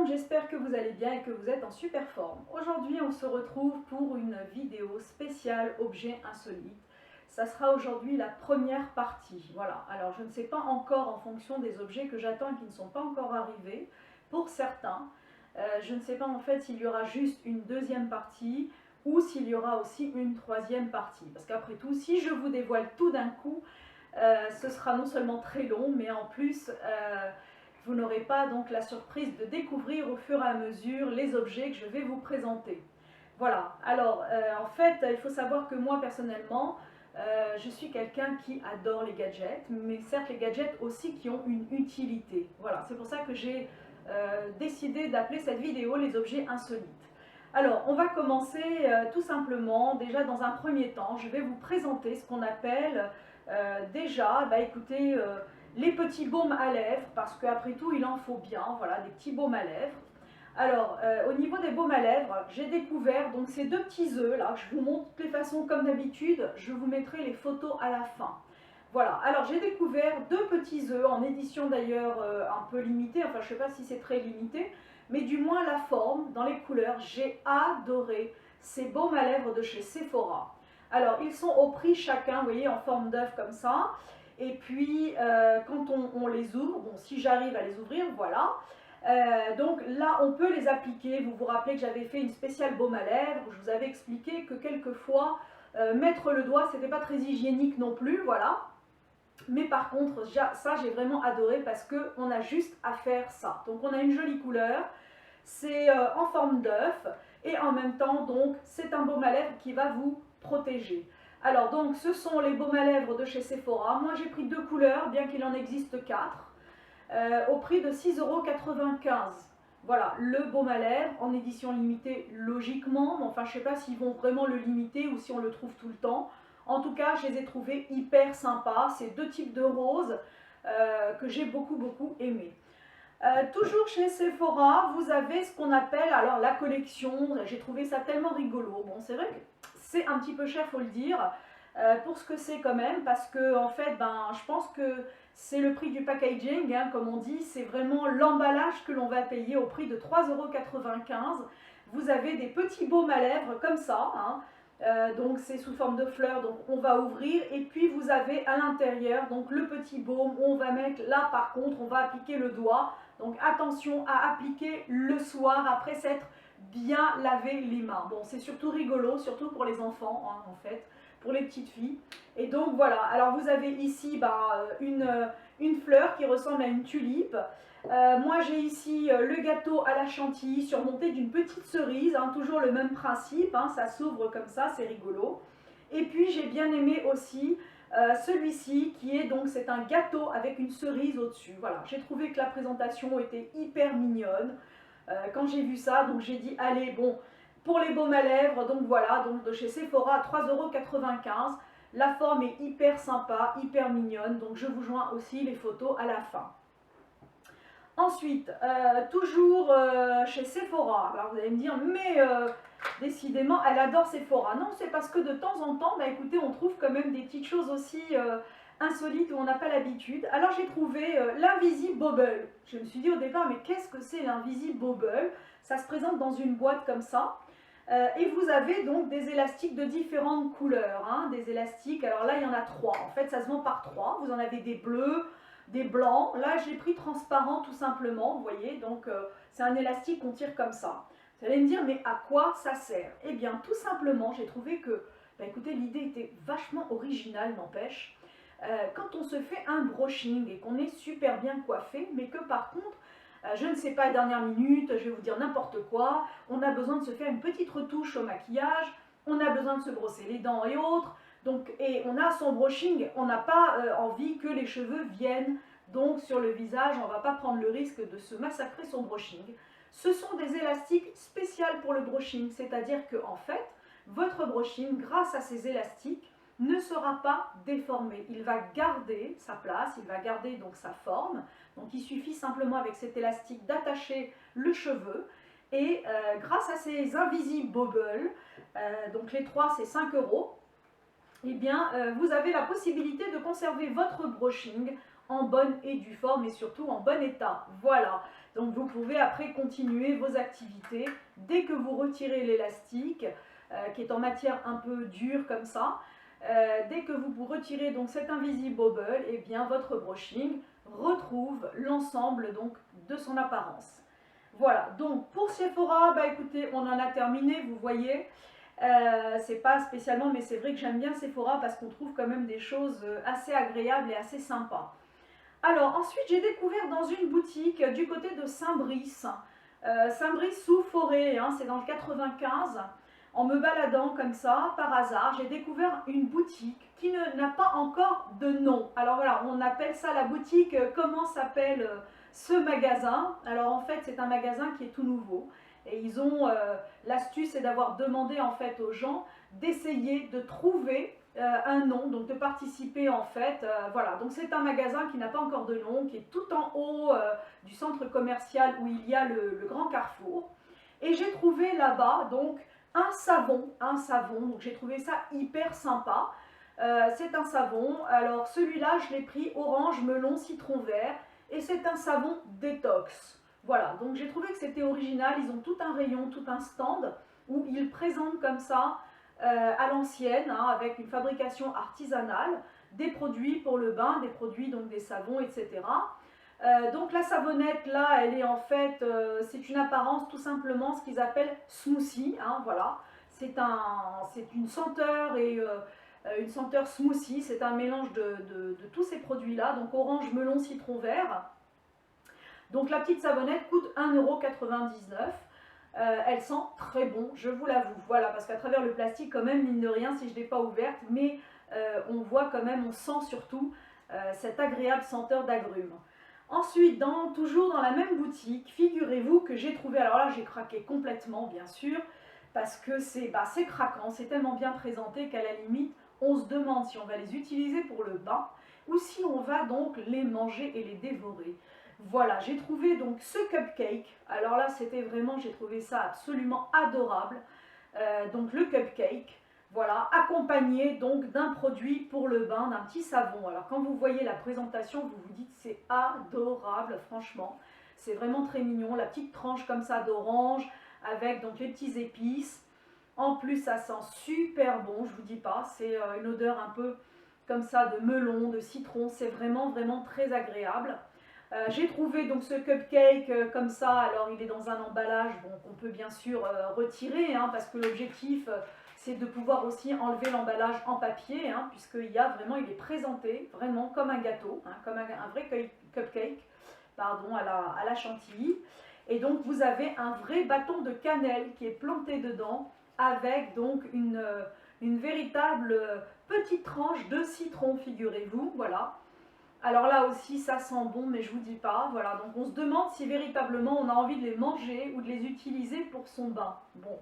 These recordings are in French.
monde, j'espère que vous allez bien et que vous êtes en super forme. Aujourd'hui, on se retrouve pour une vidéo spéciale objet insolite. Ça sera aujourd'hui la première partie. Voilà, alors je ne sais pas encore en fonction des objets que j'attends et qui ne sont pas encore arrivés. Pour certains, je ne sais pas en fait s'il y aura juste une deuxième partie ou s'il y aura aussi une troisième partie. Parce qu'après tout, si je vous dévoile tout d'un coup, ce sera non seulement très long, mais en plus, vous n'aurez pas donc la surprise de découvrir au fur et à mesure les objets que je vais vous présenter. Voilà, alors en fait, il faut savoir que moi personnellement, je suis quelqu'un qui adore les gadgets, mais certes les gadgets aussi qui ont une utilité. Voilà, c'est pour ça que j'ai décidé d'appeler cette vidéo les objets insolites. Alors, on va commencer tout simplement, déjà dans un premier temps, je vais vous présenter ce qu'on appelle déjà, écoutez, les petits baumes à lèvres, parce qu'après tout, il en faut bien, voilà, des petits baumes à lèvres. Alors, au niveau des baumes à lèvres, j'ai découvert donc ces deux petits œufs là, je vous montre de toutes les façons comme d'habitude, je vous mettrai les photos à la fin. Voilà, alors j'ai découvert deux petits œufs, en édition d'ailleurs un peu limitée, enfin je ne sais pas si c'est très limité, mais du moins la forme, dans les couleurs, j'ai adoré ces baumes à lèvres de chez Sephora. Alors ils sont au prix chacun, vous voyez, en forme d'œuf comme ça, et puis quand on les ouvre, bon si j'arrive à les ouvrir, voilà. Donc là on peut les appliquer, vous vous rappelez que j'avais fait une spéciale baume à lèvres, où je vous avais expliqué que quelquefois mettre le doigt c'était pas très hygiénique non plus, voilà. Mais par contre, ça j'ai vraiment adoré parce qu'on a juste à faire ça. Donc on a une jolie couleur, c'est en forme d'œuf et en même temps donc c'est un baume à lèvres qui va vous protéger. Alors donc ce sont les baumes à lèvres de chez Sephora. Moi j'ai pris deux couleurs, bien qu'il en existe quatre, au prix de 6,95 €. Voilà, le baume à lèvres en édition limitée logiquement, mais enfin je ne sais pas s'ils vont vraiment le limiter ou si on le trouve tout le temps. En tout cas, je les ai trouvés hyper sympas. C'est deux types de roses que j'ai beaucoup aimé. Toujours chez Sephora, vous avez ce qu'on appelle alors la collection. J'ai trouvé ça tellement rigolo. Bon, c'est vrai que c'est un petit peu cher, faut le dire, pour ce que c'est quand même, parce que en fait, je pense que c'est le prix du packaging, hein, comme on dit. C'est vraiment l'emballage que l'on va payer au prix de 3,95 €. Vous avez des petits baumes à lèvres comme ça, hein. Donc c'est sous forme de fleurs, donc on va ouvrir et puis vous avez à l'intérieur donc le petit baume où on va mettre, là par contre on va appliquer le doigt, donc attention à appliquer le soir après s'être bien lavé les mains. Bon, c'est surtout rigolo, surtout pour les enfants, hein, en fait, pour les petites filles. Et donc voilà, alors vous avez ici une fleur qui ressemble à une tulipe. Moi j'ai ici le gâteau à la chantilly surmonté d'une petite cerise, hein, toujours le même principe, hein, ça s'ouvre comme ça, c'est rigolo. Et puis j'ai bien aimé aussi celui-ci qui est donc, c'est un gâteau avec une cerise au-dessus. Voilà, j'ai trouvé que la présentation était hyper mignonne quand j'ai vu ça, donc j'ai dit allez, bon, pour les baumes à lèvres, donc voilà, donc de chez Sephora à 3,95 €. La forme est hyper sympa, hyper mignonne, donc je vous joins aussi les photos à la fin. Ensuite, toujours chez Sephora, alors vous allez me dire, mais décidément, elle adore Sephora. Non, c'est parce que de temps en temps, écoutez, on trouve quand même des petites choses aussi insolites où on n'a pas l'habitude. Alors j'ai trouvé l'Invisible Bobble. Je me suis dit au départ, mais qu'est-ce que c'est l'Invisible Bobble? Ça se présente dans une boîte comme ça. Et vous avez donc des élastiques de différentes couleurs, hein, des élastiques, alors là il y en a trois, en fait ça se vend par trois, vous en avez des bleus, des blancs, là j'ai pris transparent tout simplement, vous voyez, donc c'est un élastique qu'on tire comme ça. Vous allez me dire, mais à quoi ça sert? Eh bien tout simplement, j'ai trouvé que, écoutez, l'idée était vachement originale, n'empêche. Quand on se fait un brushing et qu'on est super bien coiffé, mais que par contre, je ne sais pas, dernière minute, je vais vous dire n'importe quoi, on a besoin de se faire une petite retouche au maquillage, on a besoin de se brosser les dents et autres, donc, et on a son brushing, on n'a pas envie que les cheveux viennent donc sur le visage, on ne va pas prendre le risque de se massacrer son brushing. Ce sont des élastiques spéciales pour le brushing, c'est-à-dire que en fait, votre brushing, grâce à ces élastiques, ne sera pas déformé. Il va garder sa place, il va garder donc sa forme. Donc il suffit simplement avec cet élastique d'attacher le cheveu. Et grâce à ces Invisible Bobble, donc les trois c'est 5 €, eh bien vous avez la possibilité de conserver votre brushing en bonne et due forme et surtout en bon état. Voilà, donc vous pouvez après continuer vos activités dès que vous retirez l'élastique qui est en matière un peu dure comme ça. Dès que vous retirez donc cet invisible bubble, et bien votre brushing retrouve l'ensemble donc de son apparence. Voilà, donc pour Sephora, bah écoutez, on en a terminé, vous voyez. C'est pas spécialement, mais c'est vrai que j'aime bien Sephora parce qu'on trouve quand même des choses assez agréables et assez sympas. Alors ensuite, j'ai découvert dans une boutique du côté de Saint-Brice, Saint-Brice sous Forêt, hein, c'est dans le 95. En me baladant comme ça, par hasard, j'ai découvert une boutique qui n'a pas encore de nom. Alors voilà, on appelle ça la boutique, comment s'appelle ce magasin? Alors en fait, c'est un magasin qui est tout nouveau. Et ils ont, l'astuce c'est d'avoir demandé en fait aux gens d'essayer de trouver un nom, donc de participer en fait. Voilà, donc c'est un magasin qui n'a pas encore de nom, qui est tout en haut du centre commercial où il y a le grand carrefour. Et j'ai trouvé là-bas donc un savon, donc j'ai trouvé ça hyper sympa. C'est un savon, alors celui-là je l'ai pris orange, melon, citron vert, et c'est un savon détox. Voilà, donc j'ai trouvé que c'était original, ils ont tout un rayon, tout un stand, où ils présentent comme ça, à l'ancienne, hein, avec une fabrication artisanale, des produits pour le bain, des produits, donc des savons, etc. Donc la savonnette là, elle est en fait, c'est une apparence tout simplement ce qu'ils appellent smoothie, hein, voilà. C'est une senteur et une senteur smoothie, c'est un mélange de tous ces produits là, donc orange, melon, citron vert. Donc la petite savonnette coûte 1,99 €. Elle sent très bon, je vous l'avoue, voilà, parce qu'à travers le plastique quand même, mine de rien, si je ne l'ai pas ouverte, mais on voit quand même, on sent surtout cette agréable senteur d'agrumes. Ensuite, toujours dans la même boutique, figurez-vous que j'ai trouvé, alors là j'ai craqué complètement bien sûr, parce que c'est craquant, c'est tellement bien présenté qu'à la limite, on se demande si on va les utiliser pour le bain ou si on va donc les manger et les dévorer. Voilà, j'ai trouvé donc ce cupcake, alors là c'était vraiment, j'ai trouvé ça absolument adorable, donc le cupcake. Voilà, accompagné donc d'un produit pour le bain, d'un petit savon. Alors quand vous voyez la présentation, vous vous dites c'est adorable, franchement. C'est vraiment très mignon, la petite tranche comme ça d'orange, avec donc les petits épices. En plus, ça sent super bon, je vous dis pas, c'est une odeur un peu comme ça de melon, de citron, c'est vraiment vraiment très agréable. J'ai trouvé donc ce cupcake comme ça, alors il est dans un emballage bon, qu'on peut bien sûr retirer, hein, parce que l'objectif c'est de pouvoir aussi enlever l'emballage en papier, hein, puisqu'il y a vraiment, il est présenté vraiment comme un gâteau, hein, comme un vrai cupcake, pardon, à la chantilly. Et donc vous avez un vrai bâton de cannelle qui est planté dedans, avec donc une véritable petite tranche de citron, figurez-vous, voilà. Alors là aussi, ça sent bon, mais je vous dis pas. Voilà, donc on se demande si véritablement on a envie de les manger ou de les utiliser pour son bain. Bon,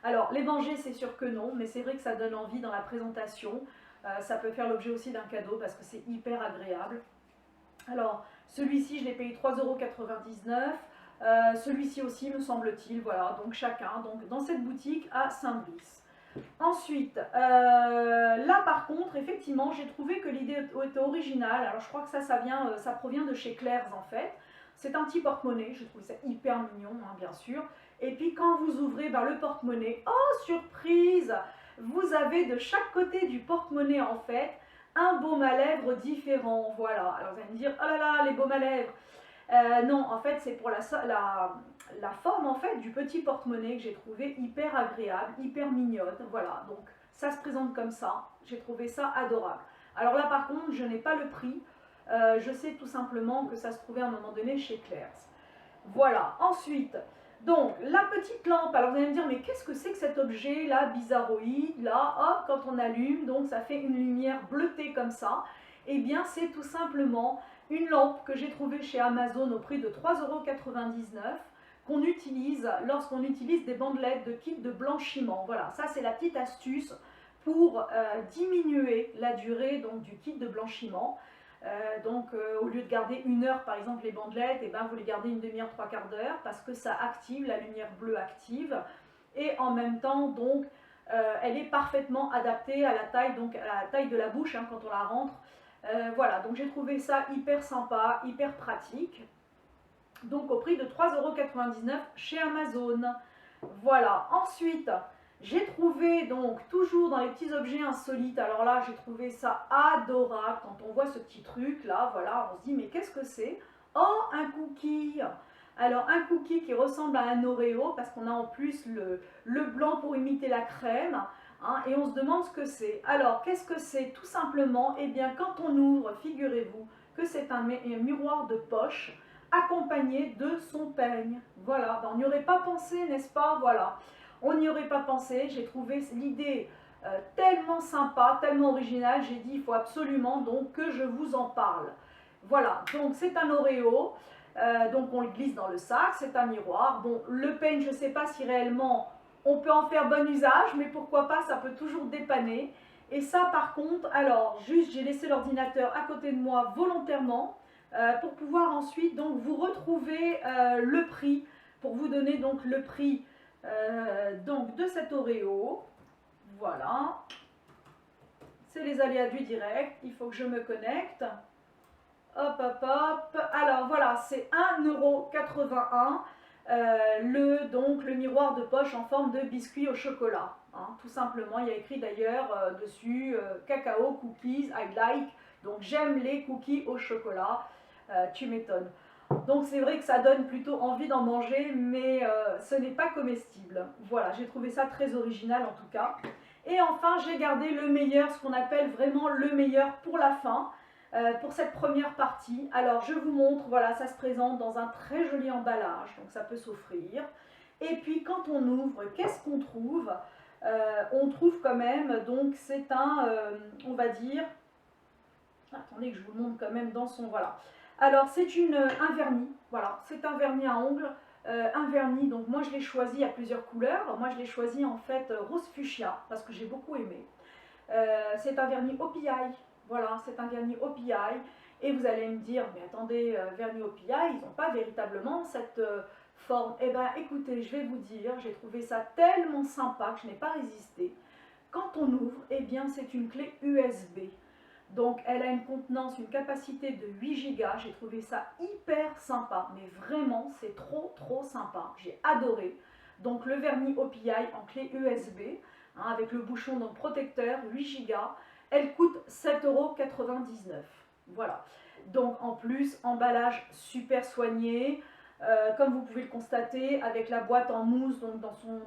alors les manger, c'est sûr que non, mais c'est vrai que ça donne envie dans la présentation. Ça peut faire l'objet aussi d'un cadeau parce que c'est hyper agréable. Alors, celui-ci, je l'ai payé 3,99 €. Celui-ci aussi, me semble-t-il. Voilà, donc chacun. Donc dans cette boutique à Saint-Brice. Ensuite, là par contre, effectivement, j'ai trouvé que l'idée était originale. Alors je crois que ça provient de chez Claire's en fait. C'est un petit porte-monnaie, je trouve ça hyper mignon, hein, bien sûr. Et puis quand vous ouvrez le porte-monnaie, oh surprise, vous avez de chaque côté du porte-monnaie en fait un baume à lèvres différent. Voilà, alors vous allez me dire, oh là là, les baumes à lèvres. Non, en fait, c'est pour la forme en fait du petit porte-monnaie que j'ai trouvé hyper agréable, hyper mignonne. Voilà, donc ça se présente comme ça. J'ai trouvé ça adorable. Alors là, par contre, je n'ai pas le prix. Je sais tout simplement que ça se trouvait à un moment donné chez Claire's. Voilà, ensuite, donc la petite lampe. Alors vous allez me dire, mais qu'est-ce que c'est que cet objet là, bizarroïde, là, hop, quand on allume, donc ça fait une lumière bleutée comme ça. Eh bien, c'est tout simplement une lampe que j'ai trouvée chez Amazon au prix de 3,99 € qu'on utilise lorsqu'on utilise des bandelettes de kit de blanchiment. Voilà, ça c'est la petite astuce pour diminuer la durée donc, du kit de blanchiment. Au lieu de garder 1 heure par exemple les bandelettes, et ben, vous les gardez une demi-heure, 3/4 d'heure parce que ça active, la lumière bleue active et en même temps donc elle est parfaitement adaptée à la taille, donc à la taille de la bouche hein, quand on la rentre. Voilà, donc j'ai trouvé ça hyper sympa, hyper pratique. Donc au prix de 3,99 € chez Amazon. Voilà, ensuite j'ai trouvé donc toujours dans les petits objets insolites, alors là j'ai trouvé ça adorable quand on voit ce petit truc là, voilà, on se dit mais qu'est-ce que c'est? Oh, un cookie! Alors un cookie qui ressemble à un Oreo parce qu'on a en plus le blanc pour imiter la crème, hein, et on se demande ce que c'est. Alors qu'est-ce que c'est? Tout simplement, eh bien quand on ouvre, figurez-vous que c'est un miroir de poche accompagné de son peigne. Voilà, ben, on n'y aurait pas pensé, n'est-ce pas? Voilà, on n'y aurait pas pensé. J'ai trouvé l'idée tellement sympa, tellement originale, j'ai dit il faut absolument donc que je vous en parle. Voilà, donc c'est un Oreo, donc on le glisse dans le sac, c'est un miroir. Bon, le peigne, je ne sais pas si réellement on peut en faire bon usage, mais pourquoi pas, ça peut toujours dépanner. Et ça par contre, alors juste j'ai laissé l'ordinateur à côté de moi volontairement, pour pouvoir ensuite donc vous retrouver le prix, pour vous donner donc le prix donc de cet Oreo. Voilà, c'est les aléas du direct, il faut que je me connecte. Hop hop hop, alors voilà, c'est 1,81 €, donc le miroir de poche en forme de biscuit au chocolat, hein, tout simplement. Il y a écrit d'ailleurs dessus cacao, cookies, I like, donc j'aime les cookies au chocolat. Tu m'étonnes. Donc c'est vrai que ça donne plutôt envie d'en manger, mais ce n'est pas comestible. Voilà, j'ai trouvé ça très original en tout cas. Et enfin, j'ai gardé le meilleur, ce qu'on appelle vraiment le meilleur pour la fin, pour cette première partie. Alors je vous montre, voilà, ça se présente dans un très joli emballage, donc ça peut s'offrir. Et puis quand on ouvre, qu'est-ce qu'on trouve? On trouve quand même, donc c'est un, on va dire, attendez que je vous le montre quand même dans son, voilà. Alors c'est un vernis, voilà, c'est un vernis à ongles, un vernis, donc moi je l'ai choisi à plusieurs couleurs, moi je l'ai choisi en fait rose fuchsia, parce que j'ai beaucoup aimé. C'est un vernis OPI, voilà, c'est un vernis OPI, et vous allez me dire, mais attendez, vernis OPI, ils n'ont pas véritablement cette forme. Eh bien écoutez, je vais vous dire, j'ai trouvé ça tellement sympa que je n'ai pas résisté. Quand on ouvre, eh bien c'est une clé USB. Donc elle a une contenance, une capacité de 8 Go. J'ai trouvé ça hyper sympa, mais vraiment c'est trop sympa. J'ai adoré. Donc le vernis OPI en clé USB, hein, avec le bouchon donc protecteur, 8 Go. Elle coûte 7,99 €. Voilà. Donc en plus, emballage super soigné. Comme vous pouvez le constater, avec la boîte en mousse donc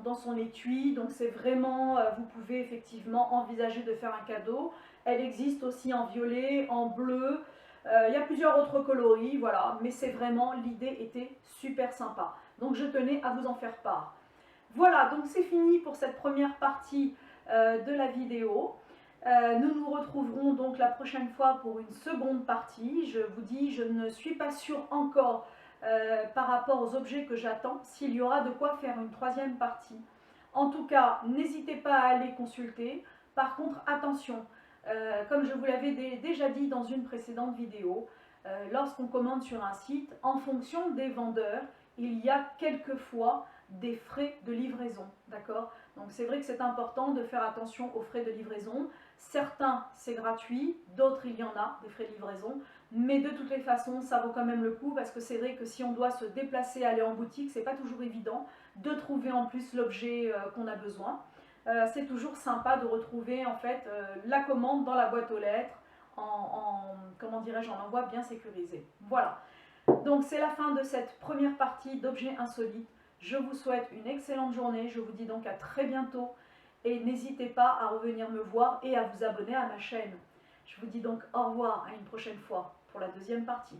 dans son étui. Donc c'est vraiment, vous pouvez effectivement envisager de faire un cadeau. Elle existe aussi en violet, en bleu. Il y a plusieurs autres coloris, voilà. Mais c'est vraiment, l'idée était super sympa. Donc je tenais à vous en faire part. Voilà, donc c'est fini pour cette première partie de la vidéo. Nous nous retrouverons donc la prochaine fois pour une seconde partie. Je vous dis, je ne suis pas sûre encore par rapport aux objets que j'attends, s'il y aura de quoi faire une troisième partie. En tout cas, n'hésitez pas à aller consulter. Par contre, attention, comme je vous l'avais déjà dit dans une précédente vidéo, lorsqu'on commande sur un site, en fonction des vendeurs, il y a quelquefois des frais de livraison, d'accord? Donc c'est vrai que c'est important de faire attention aux frais de livraison. Certains, c'est gratuit, d'autres, il y en a, des frais de livraison. Mais de toutes les façons, ça vaut quand même le coup parce que c'est vrai que si on doit se déplacer, aller en boutique, c'est pas toujours évident de trouver en plus l'objet qu'on a besoin. C'est toujours sympa de retrouver en fait la commande dans la boîte aux lettres comment dirais-je, en envoi bien sécurisé. Voilà. Donc c'est la fin de cette première partie d'objets insolites. Je vous souhaite une excellente journée. Je vous dis donc à très bientôt et n'hésitez pas à revenir me voir et à vous abonner à ma chaîne. Je vous dis donc au revoir, à une prochaine fois pour la deuxième partie.